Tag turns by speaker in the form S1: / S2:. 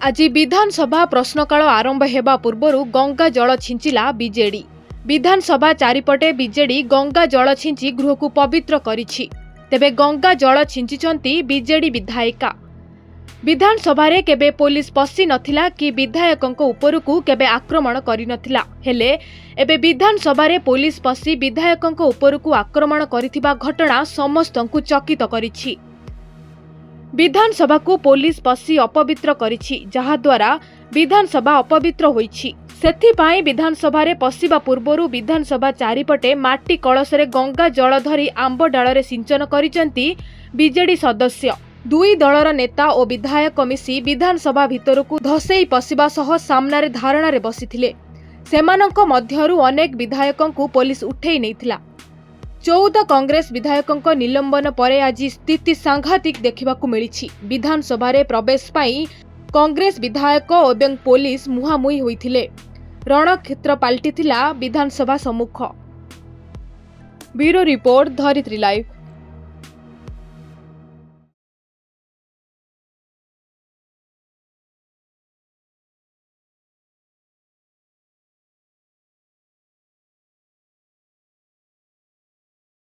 S1: आज विधानसभा प्रश्नकाल आरंभ हेबा पूर्वरु गंगा जल छिंचिला बीजेडी। विधानसभा चारिपटे बीजेडी गंगा जल छिंची गृह को पवित्र करिछि। तेबे गंगा जल छिंचिचंती बीजेडी विधायिका। विधानसभा रे केबे पुलिस पसी नथिला कि विधायकंको उपरकू केबे आक्रमण करि नथिला। हेले एबे विधानसभा रे पुलिस पसी विधायकंको उपरकू आक्रमण करिथिबा घटना समस्तंकु चकित करिछि। विधानसभा को पुलिस पसी अपवित्र करिछि, जहा द्वारा विधानसभा अपवित्र होइछि। सेथिपाई विधानसभा रे पसिबा पूर्वरु विधानसभा चारिपटे माटी कलशरे गंगा जल धरी आंब डाଳରେ सिंचन करिचंती बीजेडी सदस्य। दुई दलर नेता और विधायक मिसी विधानसभा भितरकू धसेई पसिबा सह सामना रे धारणा रे बसिथिले। सेमानंक मध्यरु अनेक विधायकंकू पुलिस उठेई नैथिला। 14 कांग्रेस विधायकों निलंबन पर आज स्थिति सांघातिक देखा मिली। विधानसभा रे प्रवेश पाई कांग्रेस विधायक और पुलिस मुहांमुही होइथिले। रणक्षेत्र पलटिथिला विधानसभा सम्मुख। ब्यूरो रिपोर्ट, धरित्री लाइव।